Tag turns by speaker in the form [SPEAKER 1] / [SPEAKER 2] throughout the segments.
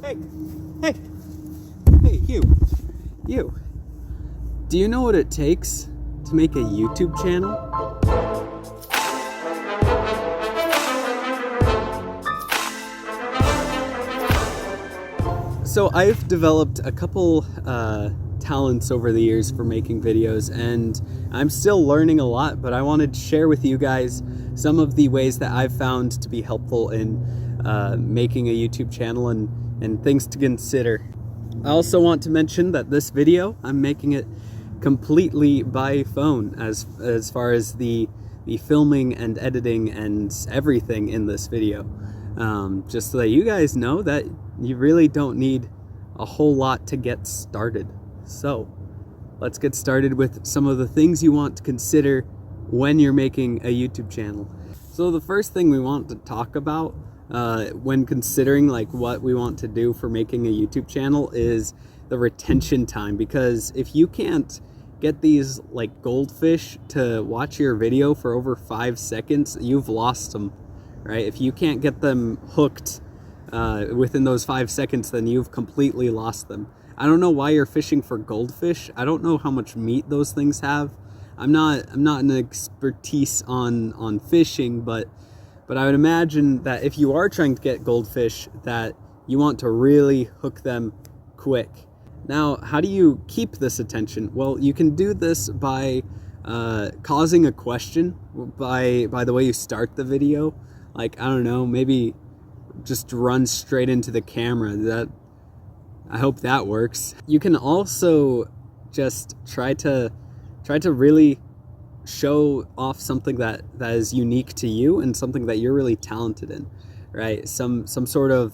[SPEAKER 1] Hey, hey, hey, you. Do you know what it takes to make a YouTube channel? So I've developed a couple talents over the years for making videos, and I'm still learning a lot, but I wanted to share with you guys some of the ways that I've found to be helpful in making a YouTube channel and things to consider. I also want to mention that this video, I'm making it completely by phone as far as the filming and editing and everything in this video. Just so that you guys know that you really don't need a whole lot to get started. So let's get started with some of the things you want to consider when you're making a YouTube channel. So the first thing we want to talk about when considering like what we want to do for making a YouTube channel is the retention time, because if you can't get these like goldfish to watch your video for over 5 seconds, you've lost them, right? If you can't get them hooked within those 5 seconds, then you've completely lost them. I don't know why you're fishing for goldfish. I don't know how much meat those things have. I'm not an expertise on fishing, but I would imagine that if you are trying to get goldfish, that you want to really hook them quick. Now, how do you keep this attention? Well, you can do this by causing a question by the way you start the video. Like, I don't know, maybe just run straight into the camera. I hope that works. You can also just try to really show off something that is unique to you and something that you're really talented in, right? Some sort of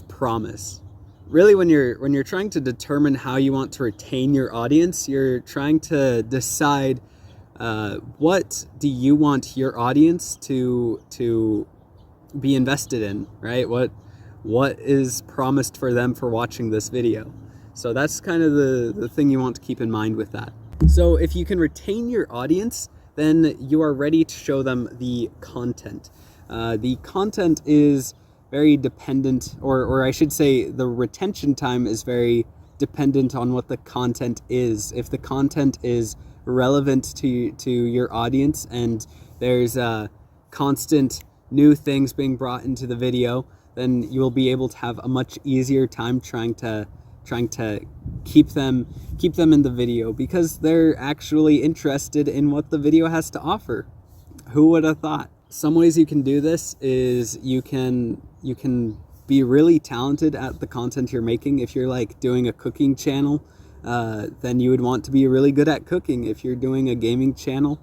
[SPEAKER 1] promise. Really, when you're trying to determine how you want to retain your audience, you're trying to decide what do you want your audience to be invested in, right? What is promised for them for watching this video? So that's kind of the thing you want to keep in mind with that. So if you can retain your audience, then you are ready to show them the content. The content is very dependent, or I should say the retention time is very dependent on what the content is. If the content is relevant to your audience and there's constant new things being brought into the video, then you will be able to have a much easier time trying to keep them in the video, because they're actually interested in what the video has to offer. Who would have thought? Some ways you can do this is you can be really talented at the content you're making. If you're like doing a cooking channel, then you would want to be really good at cooking. If you're doing a gaming channel,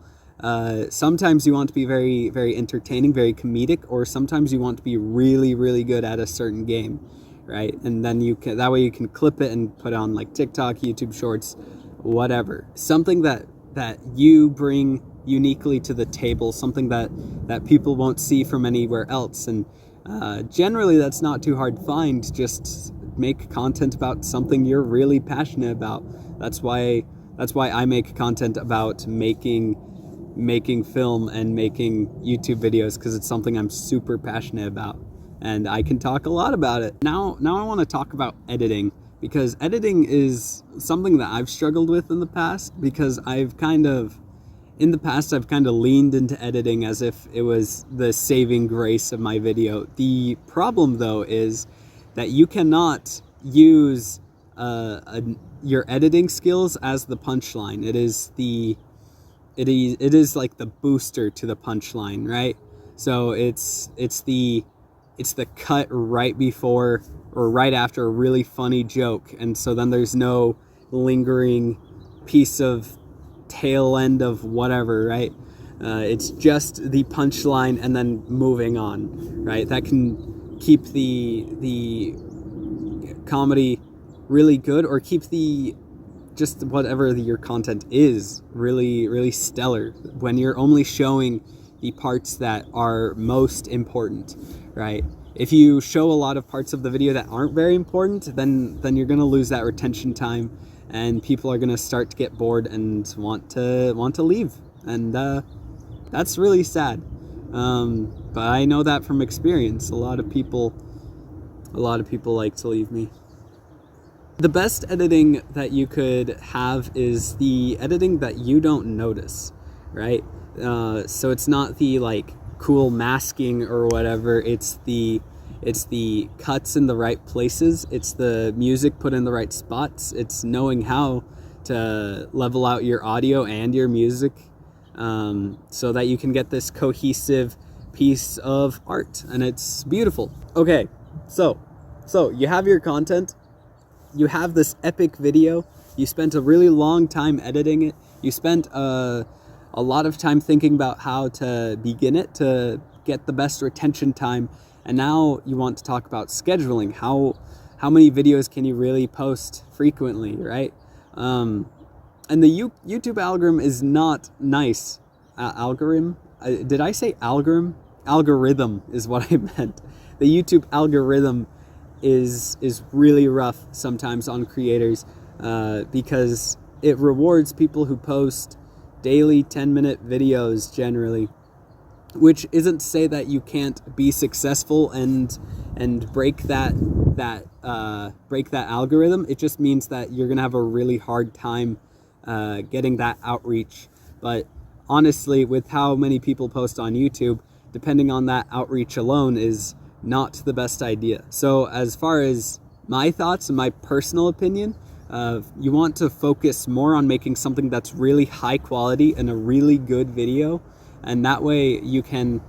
[SPEAKER 1] sometimes you want to be very, very entertaining, very comedic, or sometimes you want to be really, really good at a certain game, right? And then that way you can clip it and put on like TikTok, YouTube Shorts, whatever. Something that you bring uniquely to the table, something that people won't see from anywhere else. And generally that's not too hard to find. Just make content about something you're really passionate about. That's why I make content about making film and making YouTube videos, because it's something I'm super passionate about and I can talk a lot about it. Now I want to talk about editing, because editing is something that I've struggled with in the past, because I've kind of leaned into editing as if it was the saving grace of my video. The problem though is that you cannot use your editing skills as the punchline. It is like the booster to the punchline, right? So it's the cut right before or right after a really funny joke, and so then there's no lingering piece of tail end of whatever, right? It's just the punchline and then moving on, right? That can keep the comedy really good, or keep just whatever your content is really, really stellar when you're only showing the parts that are most important, right? If you show a lot of parts of the video that aren't very important, then you're gonna lose that retention time, and people are gonna start to get bored and want to leave, and that's really sad. But I know that from experience. A lot of people a lot of people like to leave me. The best editing that you could have is the editing that you don't notice, right? So it's not the like cool masking or whatever. It's the cuts in the right places. It's the music put in the right spots. It's knowing how to level out your audio and your music, so that you can get this cohesive piece of art, and it's beautiful. Okay, so you have your content. You have this epic video. You spent a really long time editing it. You spent a lot of time thinking about how to begin it to get the best retention time. And now you want to talk about scheduling. How many videos can you really post frequently, right? And the YouTube algorithm is not nice. Algorithm? Did I say algorithm? Algorithm is what I meant. The YouTube algorithm is really rough sometimes on creators, because it rewards people who post daily 10-minute videos generally, which isn't to say that you can't be successful and break that algorithm. It just means that you're gonna have a really hard time getting that outreach. But honestly, with how many people post on YouTube, depending on that outreach alone is not the best idea. So as far as my thoughts and my personal opinion, you want to focus more on making something that's really high quality and a really good video, and that way you can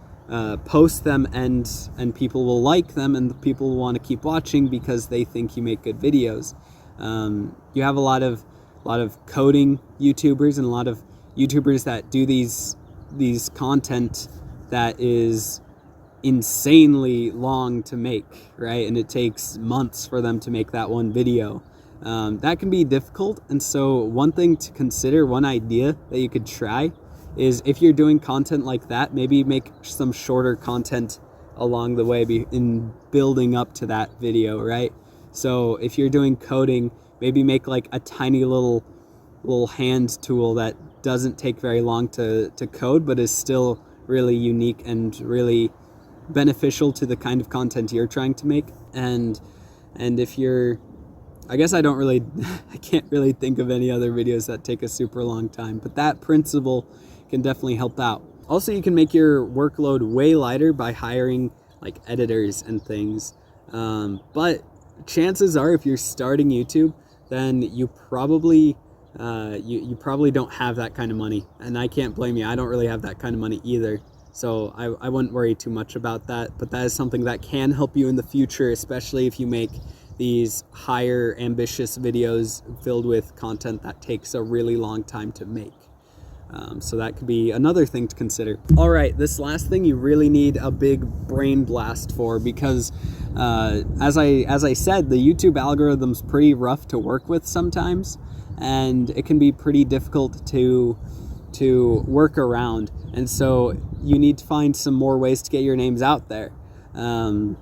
[SPEAKER 1] post them and people will like them, and the people will want to keep watching because they think you make good videos. You have a lot of coding YouTubers and a lot of YouTubers that do these content that is insanely long to make, right? And it takes months for them to make that one video. That can be difficult, and so one thing to consider, one idea that you could try is, if you're doing content like that, maybe make some shorter content along the way in building up to that video, right? So if you're doing coding, maybe make like a tiny little hand tool that doesn't take very long to code, but is still really unique and really beneficial to the kind of content you're trying to make. And if you're, I guess I can't really think of any other videos that take a super long time, but that principle can definitely help out. Also, you can make your workload way lighter by hiring like editors and things. But chances are, if you're starting YouTube, then you probably you probably don't have that kind of money, and I can't blame you. I don't really have that kind of money either. So I wouldn't worry too much about that, but that is something that can help you in the future, especially if you make these higher ambitious videos filled with content that takes a really long time to make. So that could be another thing to consider. All right, this last thing you really need a big brain blast for, because as I said, the YouTube algorithm's pretty rough to work with sometimes, and it can be pretty difficult to work around. And so you need to find some more ways to get your names out there, and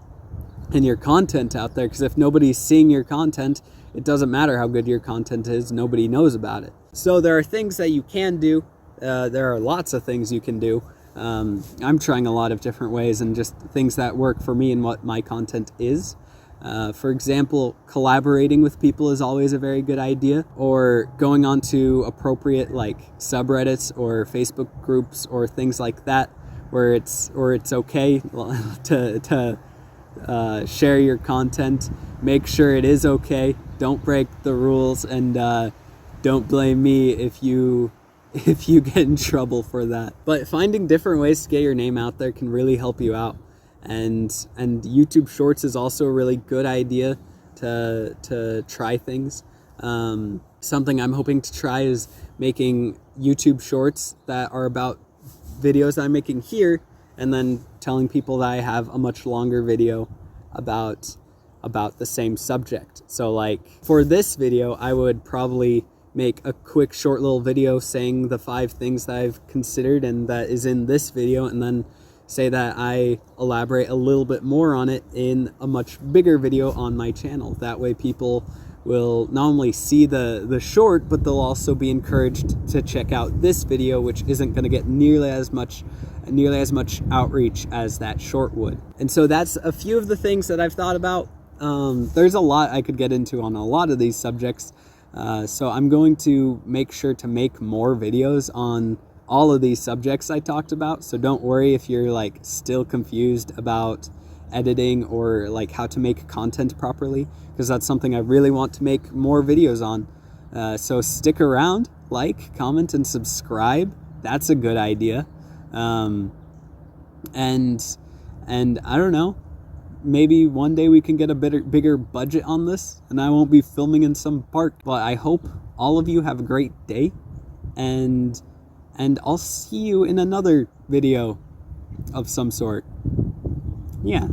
[SPEAKER 1] your content out there, because if nobody's seeing your content, it doesn't matter how good your content is, nobody knows about it. So there are things that you can do. There are lots of things you can do. I'm trying a lot of different ways, and just things that work for me and what my content is. For example, collaborating with people is always a very good idea, or going on to appropriate like subreddits or Facebook groups or things like that, where it's okay to share your content. Make sure it is okay. Don't break the rules, and don't blame me if you get in trouble for that. But finding different ways to get your name out there can really help you out. And YouTube Shorts is also a really good idea to try things. Something I'm hoping to try is making YouTube Shorts that are about videos I'm making here, and then telling people that I have a much longer video about the same subject. So like for this video, I would probably make a quick short little video saying the 5 things that I've considered and that is in this video, and then say that I elaborate a little bit more on it in a much bigger video on my channel. That way people will not only see the short, but they'll also be encouraged to check out this video, which isn't going to get nearly as much outreach as that short would. And so that's a few of the things that I've thought about. There's a lot I could get into on a lot of these subjects. So I'm going to make sure to make more videos on all of these subjects I talked about. So don't worry if you're like still confused about editing or like how to make content properly, because that's something I really want to make more videos on. So stick around, like, comment, and subscribe. That's a good idea. And I don't know, maybe one day we can get a bigger budget on this and I won't be filming in some park. But I hope all of you have a great day, and I'll see you in another video of some sort. Yeah.